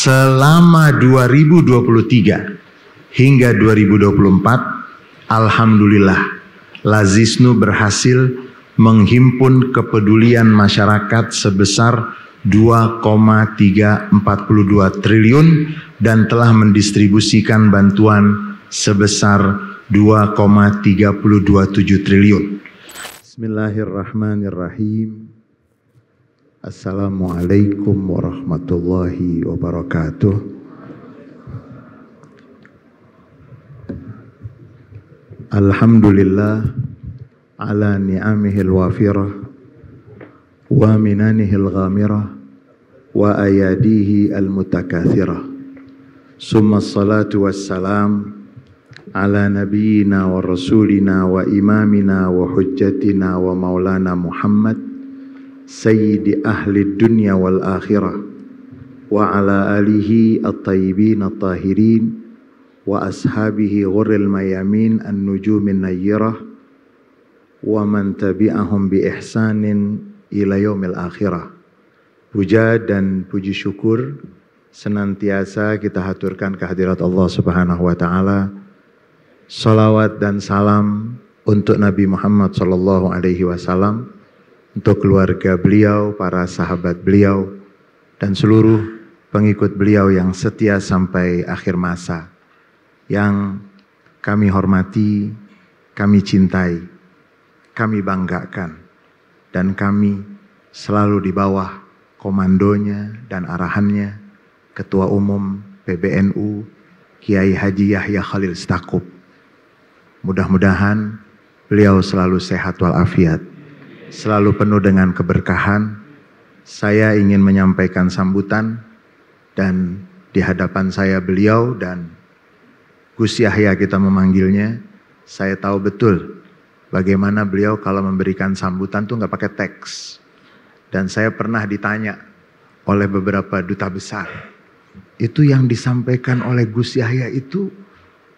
selama 2023 hingga 2024, alhamdulillah Lazisnu berhasil menghimpun kepedulian masyarakat sebesar 2,342 triliun dan telah mendistribusikan bantuan sebesar 2,327 triliun. Bismillahirrahmanirrahim. Assalamualaikum warahmatullahi wabarakatuh. Alhamdulillah ala ni'amihil wafirah wa minanihil ghamirah wa ayadihi al-mutakathirah. Summa salatu wassalam ala nabiyyina wa rasulina wa imamina wa hujjatina wa maulana Muhammad sayyidi ahli dunya wal akhirah wa ala alihi at-tayyibin at-tahirin wa ashabihi ghurril mayamin an-nujumin nayyirah wa man tabi'ahum bi ihsanin ila yaumil akhirah. Puja dan puji syukur senantiasa kita haturkan kehadirat Allah Subhanahu wa taala. Salawat dan salam untuk Nabi Muhammad sallallahu alaihi wasallam, untuk keluarga beliau, para sahabat beliau, dan seluruh pengikut beliau yang setia sampai akhir masa. Yang kami hormati, kami cintai, kami banggakan, dan kami selalu di bawah komandonya dan arahannya Ketua Umum PBNU Kiai Haji Yahya Khalil Stakuf. Mudah-mudahan beliau selalu sehat walafiat, selalu penuh dengan keberkahan. Saya ingin menyampaikan sambutan, dan di hadapan saya beliau dan Gus Yahya kita memanggilnya. Saya tahu betul bagaimana beliau kalau memberikan sambutan tuh nggak pakai teks. Dan saya pernah ditanya oleh beberapa duta besar, itu yang disampaikan oleh Gus Yahya itu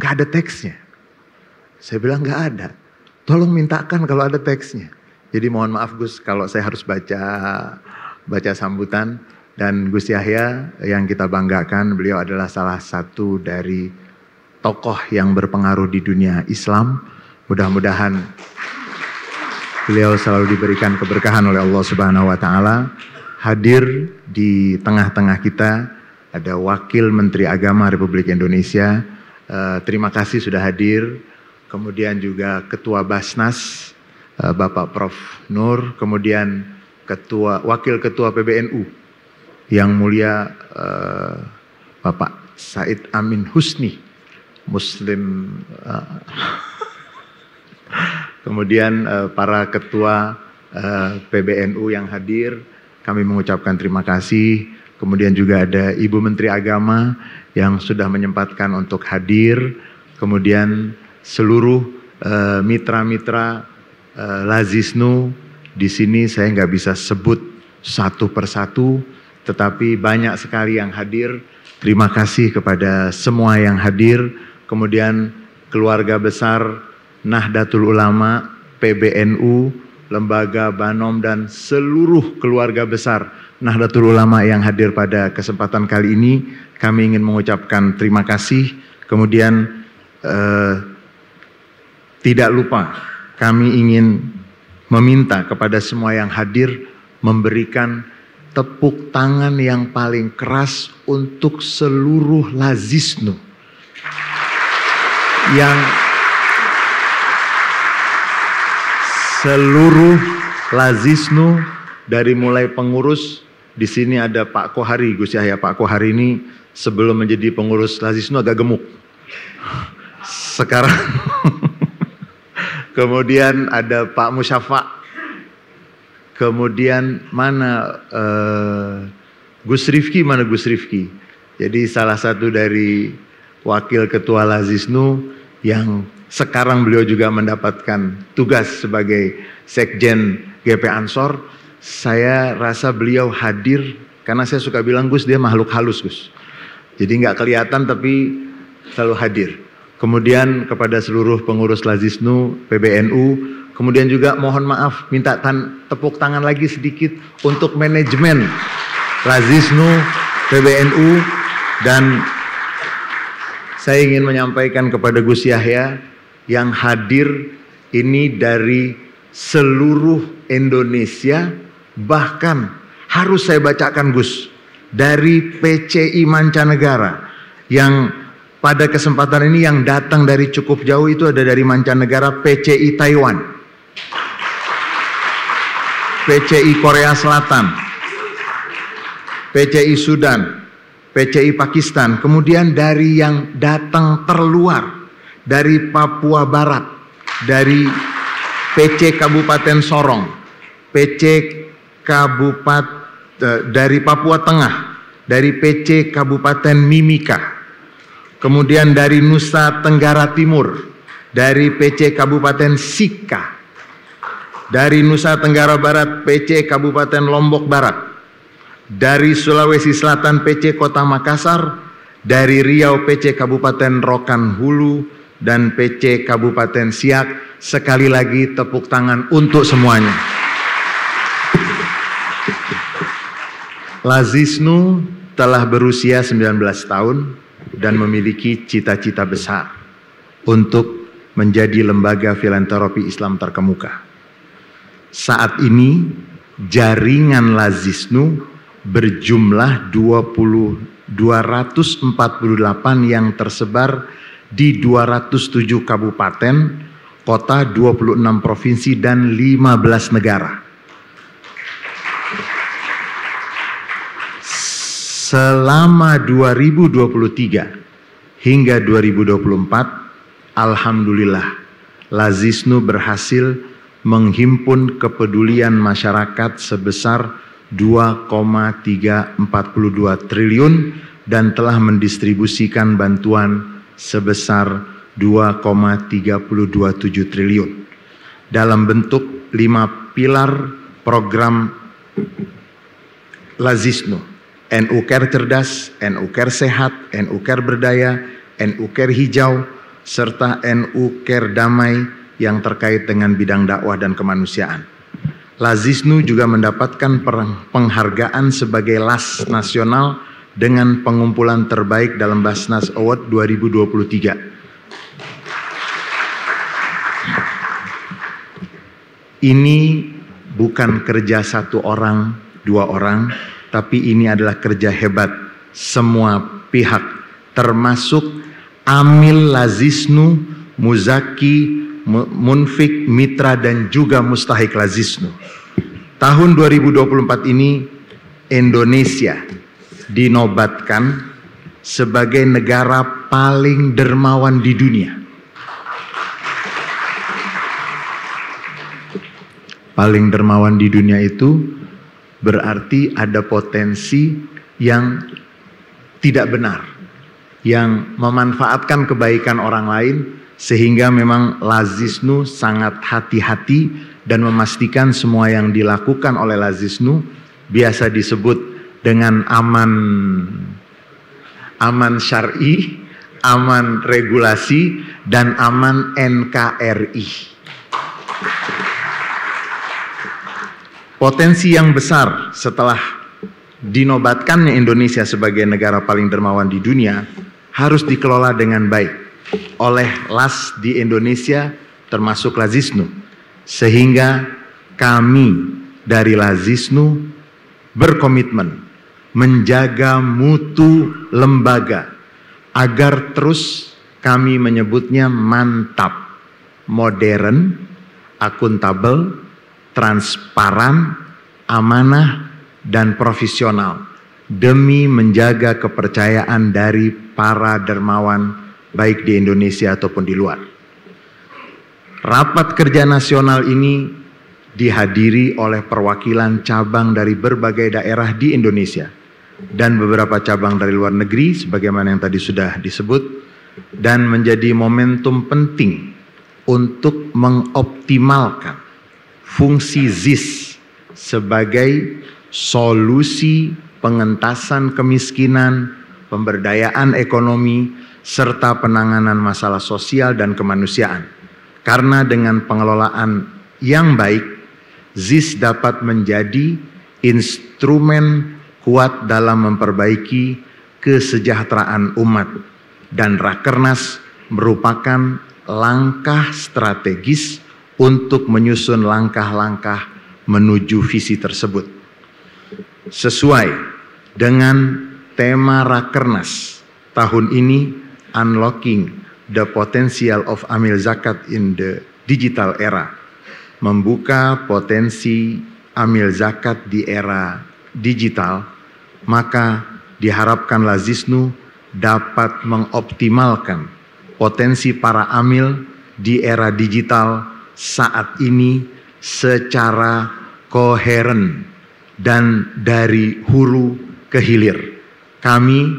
nggak ada teksnya. Saya bilang nggak ada. Tolong mintakan kalau ada teksnya. Jadi mohon maaf Gus kalau saya harus baca sambutan. Dan Gus Yahya yang kita banggakan, beliau adalah salah satu dari tokoh yang berpengaruh di dunia Islam. Mudah-mudahan beliau selalu diberikan keberkahan oleh Allah Subhanahu wa taala. Hadir di tengah-tengah kita ada Wakil Menteri Agama Republik Indonesia. Terima kasih sudah hadir. Kemudian juga Ketua Basnas Bapak Prof Nur, kemudian Wakil Ketua PBNU yang mulia Bapak Said Amin Husni, Muslim. Kemudian para ketua PBNU yang hadir, kami mengucapkan terima kasih. Kemudian juga ada Ibu Menteri Agama yang sudah menyempatkan untuk hadir. Kemudian seluruh mitra-mitra Lazisnu di sini saya nggak bisa sebut satu persatu, tetapi banyak sekali yang hadir. Terima kasih kepada semua yang hadir. Kemudian keluarga besar Nahdlatul Ulama, PBNU, Lembaga Banom, dan seluruh keluarga besar Nahdlatul Ulama yang hadir pada kesempatan kali ini, kami ingin mengucapkan terima kasih. Kemudian tidak lupa kami ingin meminta kepada semua yang hadir memberikan tepuk tangan yang paling keras untuk seluruh Lazisnu yang seluruh Lazisnu dari mulai pengurus. Di sini ada Pak Kohari, Gus Yahya. Pak Kohari ini sebelum menjadi pengurus Lazisnu agak gemuk. Sekarang kemudian ada Pak Musyafa. Kemudian mana Gus Rifki, mana Gus Rifki. Jadi salah satu dari Wakil Ketua Lazisnu yang sekarang beliau juga mendapatkan tugas sebagai Sekjen GP Ansor. Saya rasa beliau hadir karena saya suka bilang Gus dia makhluk halus Gus. Jadi nggak kelihatan tapi selalu hadir. Kemudian kepada seluruh pengurus Lazisnu, PBNU, kemudian juga mohon maaf minta tepuk tangan lagi sedikit untuk manajemen Lazisnu, PBNU Dan saya ingin menyampaikan kepada Gus Yahya yang hadir ini dari seluruh Indonesia, bahkan harus saya bacakan Gus, dari PCI mancanegara yang pada kesempatan ini yang datang dari cukup jauh itu ada dari mancanegara PCI Taiwan, PCI Korea Selatan, PCI Sudan, PCI Pakistan, kemudian dari yang datang terluar, dari Papua Barat, dari PC Kabupaten Sorong, PC dari Papua Tengah, dari PC Kabupaten Mimika, kemudian dari Nusa Tenggara Timur, dari PC Kabupaten Sika, dari Nusa Tenggara Barat PC Kabupaten Lombok Barat, dari Sulawesi Selatan PC Kota Makassar, dari Riau PC Kabupaten Rokan Hulu, dan PC Kabupaten Siak. Sekali lagi tepuk tangan untuk semuanya. Lazisnu telah berusia 19 tahun dan memiliki cita-cita besar untuk menjadi lembaga filantropi Islam terkemuka. Saat ini jaringan Lazisnu berjumlah 248 yang tersebar di 207 kabupaten, kota, 26 provinsi, dan 15 negara. Selama 2023 hingga 2024, alhamdulillah, Lazisnu berhasil menghimpun kepedulian masyarakat sebesar 2,342 triliun dan telah mendistribusikan bantuan sebesar 2,327 triliun dalam bentuk 5 pilar program Lazisnu: NU Care Cerdas, NU Care Sehat, NU Care Berdaya, NU Care Hijau, serta NU Care Damai yang terkait dengan bidang dakwah dan kemanusiaan. Lazisnu juga mendapatkan penghargaan sebagai LAS nasional dengan pengumpulan terbaik dalam Basnas Award 2023. Ini bukan kerja satu orang, dua orang, tapi ini adalah kerja hebat semua pihak, termasuk Amil Lazisnu, Muzaki, Munfik, Mitra, dan juga Mustahik Lazisnu. Tahun 2024 ini Indonesia dinobatkan sebagai negara paling dermawan di dunia. Paling dermawan di dunia itu berarti ada potensi yang tidak benar, yang memanfaatkan kebaikan orang lain, sehingga memang Lazisnu sangat hati-hati dan memastikan semua yang dilakukan oleh Lazisnu biasa disebut dengan aman syar'i, aman regulasi, dan aman NKRI. Potensi yang besar setelah dinobatkannya Indonesia sebagai negara paling dermawan di dunia harus dikelola dengan baik oleh LAS di Indonesia, termasuk Lazisnu, sehingga kami dari Lazisnu berkomitmen menjaga mutu lembaga agar terus kami menyebutnya mantap, modern, akuntabel, transparan, amanah, dan profesional demi menjaga kepercayaan dari para dermawan baik di Indonesia ataupun di luar. Rapat kerja nasional ini dihadiri oleh perwakilan cabang dari berbagai daerah di Indonesia dan beberapa cabang dari luar negeri sebagaimana yang tadi sudah disebut, dan menjadi momentum penting untuk mengoptimalkan fungsi ZIS sebagai solusi pengentasan kemiskinan, pemberdayaan ekonomi, serta penanganan masalah sosial dan kemanusiaan. Karena dengan pengelolaan yang baik, ZIS dapat menjadi instrumen kuat dalam memperbaiki kesejahteraan umat, dan Rakernas merupakan langkah strategis untuk menyusun langkah-langkah menuju visi tersebut. Sesuai dengan tema Rakernas tahun ini, Unlocking the Potential of Amil Zakat in the Digital Era, membuka potensi amil zakat di era digital, maka diharapkan Lazisnu dapat mengoptimalkan potensi para amil di era digital saat ini secara koheren dan dari hulu ke hilir. Kami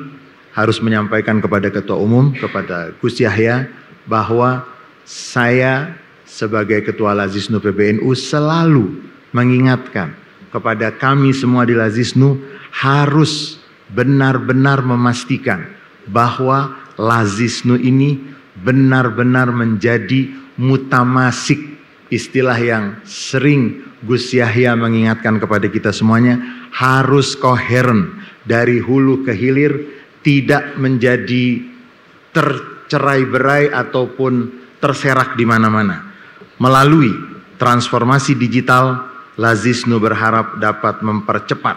harus menyampaikan kepada Ketua Umum, kepada Gus Yahya, bahwa saya sebagai Ketua Lazisnu PBNU selalu mengingatkan kepada kami semua di Lazisnu harus benar-benar memastikan bahwa Lazisnu ini benar-benar menjadi mutamasik, istilah yang sering Gus Yahya mengingatkan kepada kita semuanya, harus koheren dari hulu ke hilir, tidak menjadi tercerai-berai ataupun terserak di mana-mana. Melalui transformasi digital, Lazisnu berharap dapat mempercepat,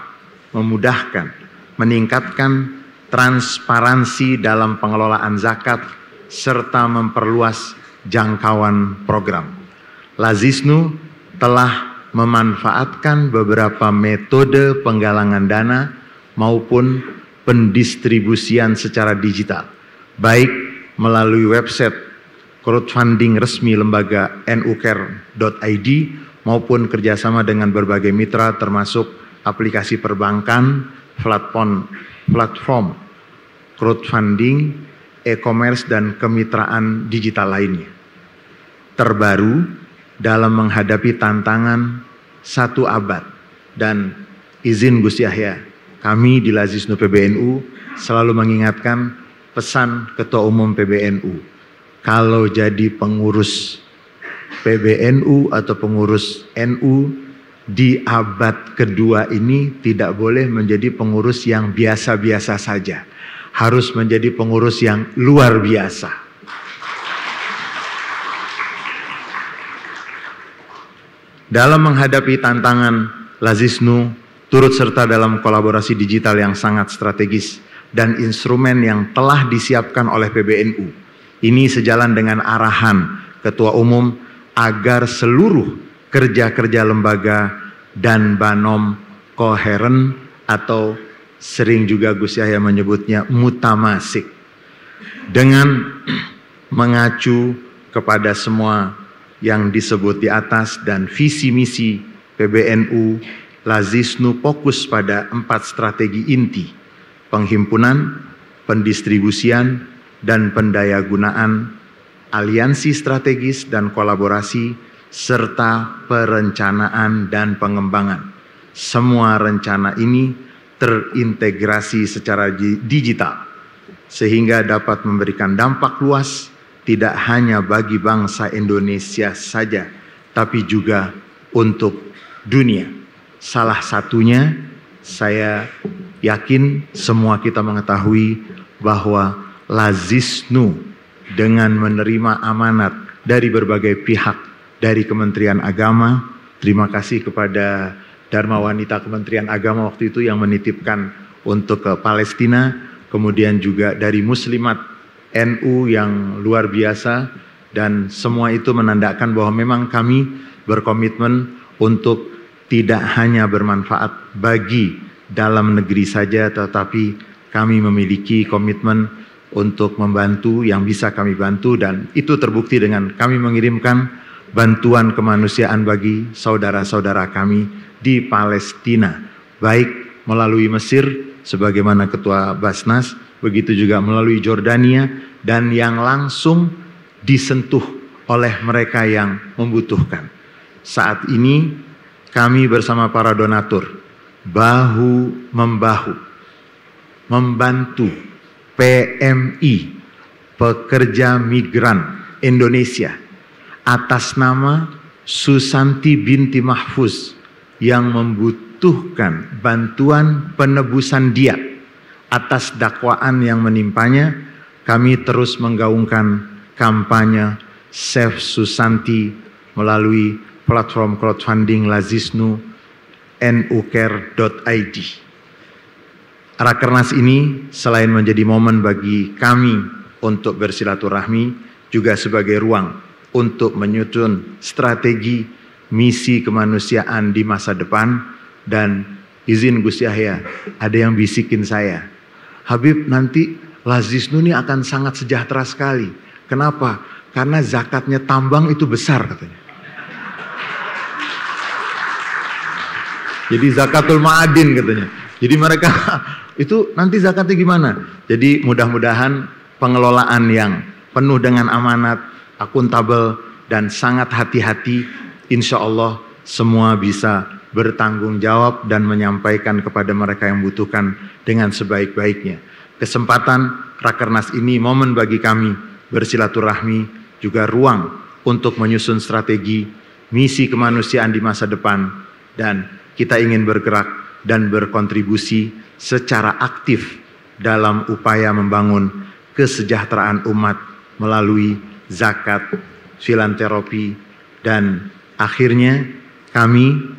memudahkan, meningkatkan transparansi dalam pengelolaan zakat, serta memperluas jangkauan program. Lazisnu telah memanfaatkan beberapa metode penggalangan dana maupun pendistribusian secara digital, baik melalui website crowdfunding resmi lembaga nucare.id maupun kerjasama dengan berbagai mitra termasuk aplikasi perbankan, platform crowdfunding, e-commerce, dan kemitraan digital lainnya. Terbaru dalam menghadapi tantangan satu abad, dan izin Gus Yahya, kami di Lazisnu PBNU selalu mengingatkan pesan Ketua Umum PBNU. Kalau jadi pengurus PBNU atau pengurus NU di abad kedua ini tidak boleh menjadi pengurus yang biasa-biasa saja. Harus menjadi pengurus yang luar biasa. Dalam menghadapi tantangan, Lazisnu turut serta dalam kolaborasi digital yang sangat strategis dan instrumen yang telah disiapkan oleh PBNU. Ini sejalan dengan arahan Ketua Umum agar seluruh kerja-kerja lembaga dan banom koheren atau sering juga Gus Yahya menyebutnya mutamasik. Dengan mengacu kepada semua yang disebut di atas dan visi misi PBNU, Lazisnu fokus pada 4 strategi inti: penghimpunan, pendistribusian, dan pendayagunaan, aliansi strategis dan kolaborasi, serta perencanaan dan pengembangan. Semua rencana ini terintegrasi secara digital sehingga dapat memberikan dampak luas tidak hanya bagi bangsa Indonesia saja, tapi juga untuk dunia. Salah satunya, saya yakin semua kita mengetahui bahwa Lazisnu dengan menerima amanat dari berbagai pihak, dari Kementerian Agama, terima kasih kepada Dharma Wanita Kementerian Agama waktu itu yang menitipkan untuk ke Palestina, kemudian juga dari Muslimat NU yang luar biasa, dan semua itu menandakan bahwa memang kami berkomitmen untuk tidak hanya bermanfaat bagi dalam negeri saja, tetapi kami memiliki komitmen untuk membantu yang bisa kami bantu, dan itu terbukti dengan kami mengirimkan bantuan kemanusiaan bagi saudara-saudara kami di Palestina, baik melalui Mesir sebagaimana Ketua Basnas, begitu juga melalui Jordania, dan yang langsung disentuh oleh mereka yang membutuhkan. Saat ini kami bersama para donatur bahu-membahu membantu PMI, Pekerja Migran Indonesia, atas nama Susanti binti Mahfuz yang membutuhkan bantuan penebusan diat atas dakwaan yang menimpanya, kami terus menggaungkan kampanye Save Susanti melalui platform crowdfunding Lazisnu nucare.id. Rakernas ini selain menjadi momen bagi kami untuk bersilaturahmi, juga sebagai ruang untuk menyusun strategi misi kemanusiaan di masa depan. Dan izin Gus Yahya, ada yang bisikin saya, Habib, nanti Lazisnu ini akan sangat sejahtera sekali. Kenapa? Karena zakatnya tambang itu besar katanya. Jadi zakatul ma'adin katanya. Jadi mereka itu nanti zakatnya gimana? Jadi mudah-mudahan pengelolaan yang penuh dengan amanat, akuntabel, dan sangat hati-hati, insya Allah semua bisa bertanggung jawab dan menyampaikan kepada mereka yang membutuhkan dengan sebaik-baiknya. Kesempatan Rakernas ini momen bagi kami bersilaturahmi, juga ruang untuk menyusun strategi misi kemanusiaan di masa depan, dan kita ingin bergerak dan berkontribusi secara aktif dalam upaya membangun kesejahteraan umat melalui zakat, filantropi, dan akhirnya kami,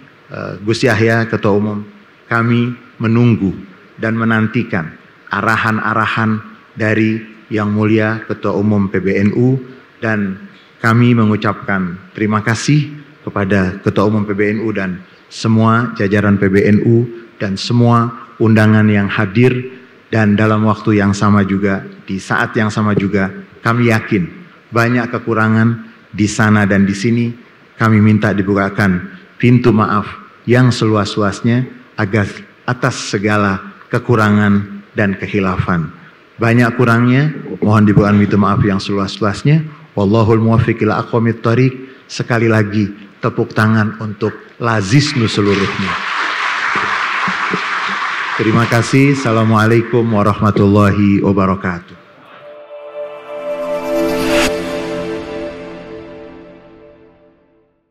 Gus Yahya Ketua Umum, kami menunggu dan menantikan arahan-arahan dari Yang Mulia Ketua Umum PBNU, dan kami mengucapkan terima kasih kepada Ketua Umum PBNU dan semua jajaran PBNU dan semua undangan yang hadir. Dan dalam waktu yang sama juga, di saat yang sama juga, kami yakin banyak kekurangan di sana dan di sini. Kami minta dibukakan pintu maaf yang seluas-luasnya agar atas segala kekurangan dan kehilafan. Banyak kurangnya, mohon dibukakan pintu maaf yang seluas-luasnya. Wallahul muwaffiq ila aqwamit thoriq. Sekali lagi tepuk tangan untuk Lazisnu seluruhnya. Terima kasih. Assalamualaikum warahmatullahi wabarakatuh.